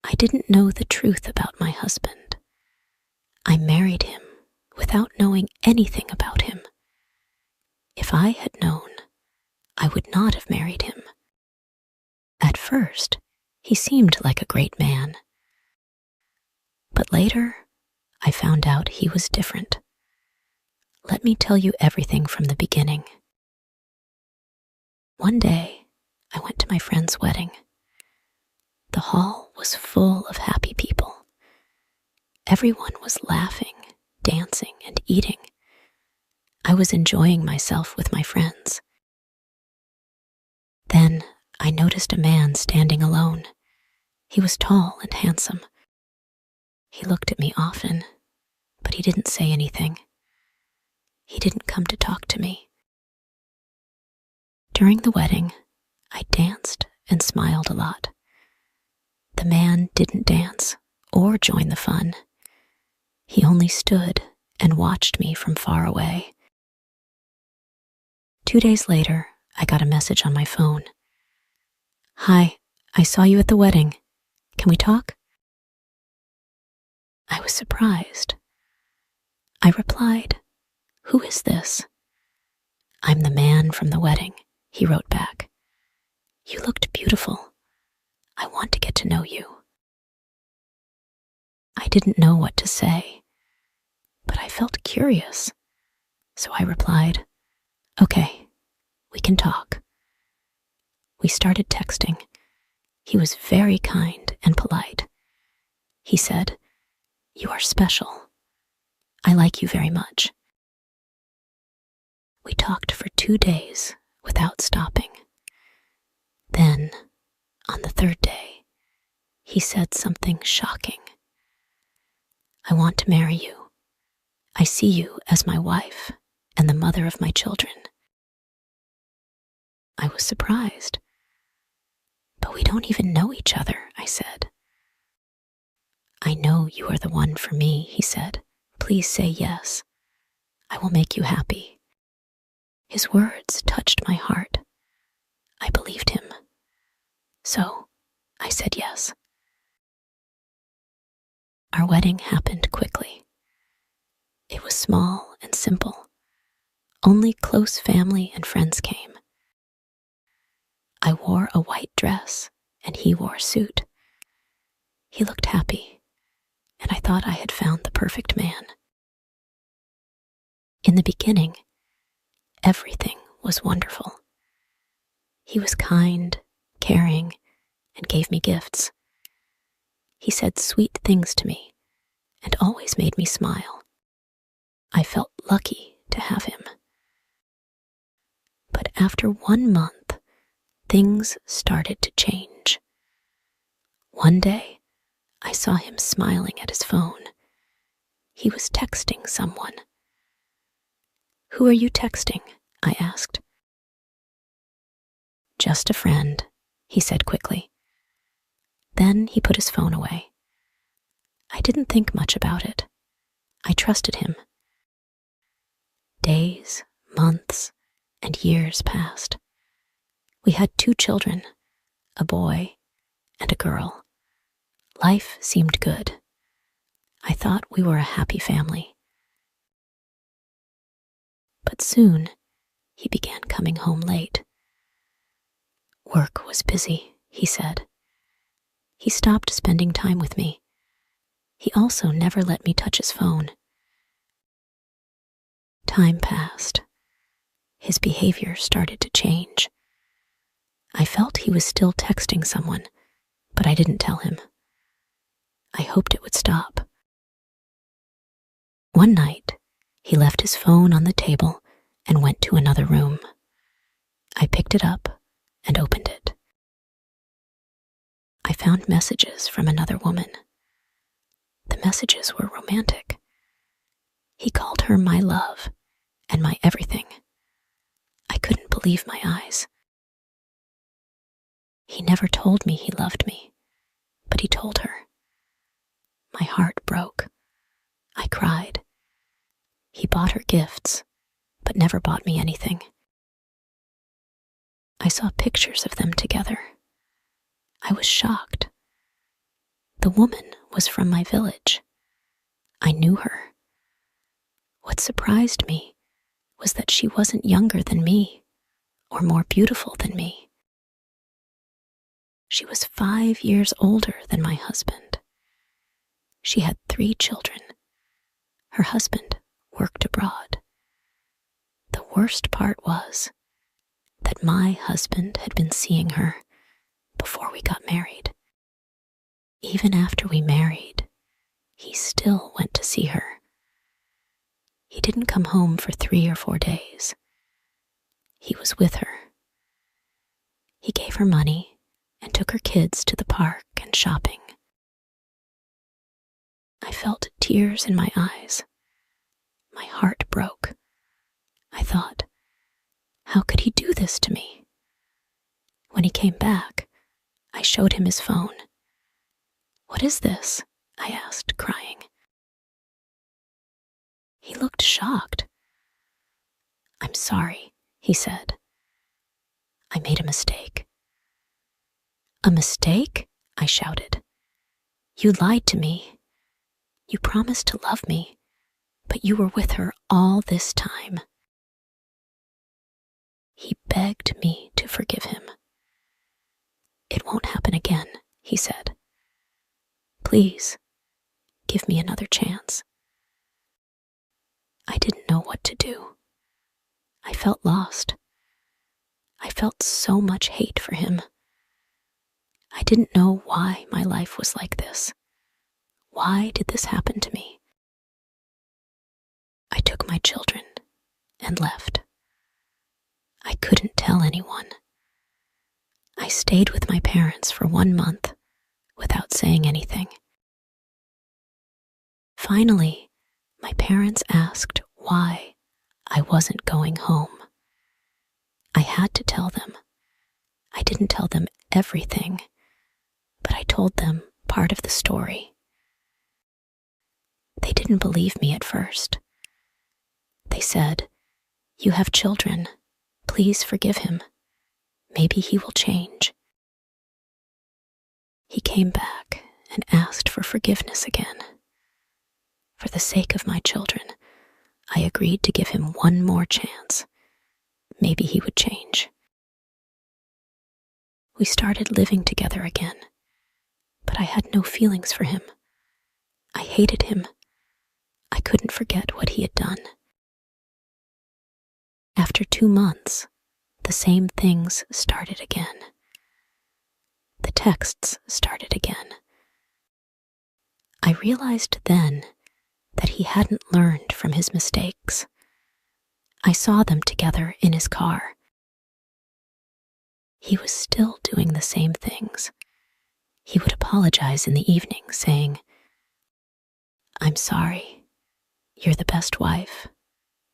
I didn't know the truth about my husband. I married him without knowing anything about him. If I had known, I would not have married him. At first, he seemed like a great man. But later, I found out he was different. Let me tell you everything from the beginning. One day, I went to my friend's wedding. The hall was full of happy people. Everyone was laughing, dancing, and eating. I was enjoying myself with my friends. Then I noticed a man standing alone. He was tall and handsome. He looked at me often, but he didn't say anything. He didn't come to talk to me. During the wedding, I danced and smiled a lot. The man didn't dance or join the fun. He only stood and watched me from far away. 2 days later, I got a message on my phone. "Hi, I saw you at the wedding. Can we talk?" I was surprised. I replied, "Who is this?" "I'm the man from the wedding," he wrote back. "You looked beautiful. I want to get to know you." I didn't know what to say, but I felt curious. So I replied, "Okay, we can talk." We started texting. He was very kind and polite. He said, "You are special. I like you very much." We talked for 2 days without stopping. Then, on the 3rd day, he said something shocking. "I want to marry you. I see you as my wife and the mother of my children." I was surprised. "But we don't even know each other," I said. "I know you are the one for me," he said. "Please say yes. I will make you happy." His words touched my heart. I believed him. So I said yes. Our wedding happened quickly. It was small and simple. Only close family and friends came. I wore a white dress and he wore a suit. He looked happy, and I thought I had found the perfect man. In the beginning, everything was wonderful. He was kind, caring, and gave me gifts. He said sweet things to me and always made me smile. I felt lucky to have him. But after 1 month, things started to change. One day, I saw him smiling at his phone. He was texting someone. "Who are you texting?" I asked. "Just a friend," he said quickly. Then he put his phone away. I didn't think much about it. I trusted him. Days, months, and years passed. We had 2 children, a boy and a girl. Life seemed good. I thought we were a happy family. But soon, he began coming home late. Work was busy, he said. He stopped spending time with me. He also never let me touch his phone. Time passed. His behavior started to change. I felt he was still texting someone, but I didn't tell him. I hoped it would stop. One night, he left his phone on the table and went to another room. I picked it up and opened it. I found messages from another woman. The messages were romantic. He called her my love and my everything. I couldn't believe my eyes. He never told me he loved me, but he told her. My heart broke. I cried. He bought her gifts, but never bought me anything. I saw pictures of them together. I was shocked. The woman was from my village. I knew her. What surprised me was that she wasn't younger than me or more beautiful than me. She was 5 years older than my husband. She had 3 children. Her husband worked abroad. The worst part was that my husband had been seeing her before we got married. Even after we married, he still went to see her. He didn't come home for 3 or 4 days. He was with her. He gave her money and took her kids to the park and shopping. I felt tears in my eyes. My heart broke. I thought, how could he do this to me? When he came back, I showed him his phone. "What is this?" I asked, crying. He looked shocked. "I'm sorry," he said. "I made a mistake." "A mistake?" I shouted. "You lied to me. You promised to love me, but you were with her all this time." He begged me to forgive him. "It won't happen again," he said. "Please, give me another chance." I didn't know what to do. I felt lost. I felt so much hate for him. I didn't know why my life was like this. Why did this happen to me? I took my children and left. I couldn't tell anyone. I stayed with my parents for 1 month without saying anything. Finally, my parents asked why I wasn't going home. I had to tell them. I didn't tell them everything, but I told them part of the story. They didn't believe me at first. They said, "You have children. Please forgive him. Maybe he will change." He came back and asked for forgiveness again. For the sake of my children, I agreed to give him 1 more chance. Maybe he would change. We started living together again, but I had no feelings for him. I hated him. I couldn't forget what he had done. After 2 months, the same things started again. The texts started again. I realized then that he hadn't learned from his mistakes. I saw them together in his car. He was still doing the same things. He would apologize in the evening, saying, "I'm sorry. You're the best wife,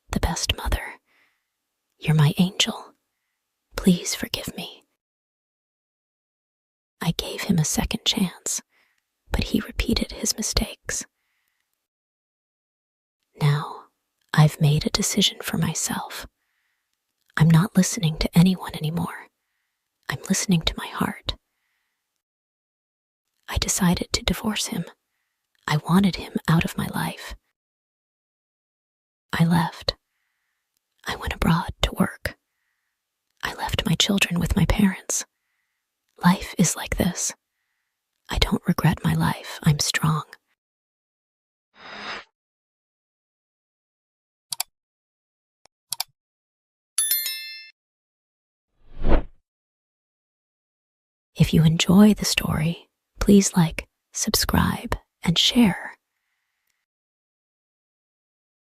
the best mother. You're my angel. Please forgive me." I gave him a second chance, but he repeated his mistakes. Now, I've made a decision for myself. I'm not listening to anyone anymore. I'm listening to my heart. I decided to divorce him. I wanted him out of my life. I left. I went abroad to work. I left my children with my parents. Life is like this. I don't regret my life. I'm strong. If you enjoy the story, please like, subscribe, and share.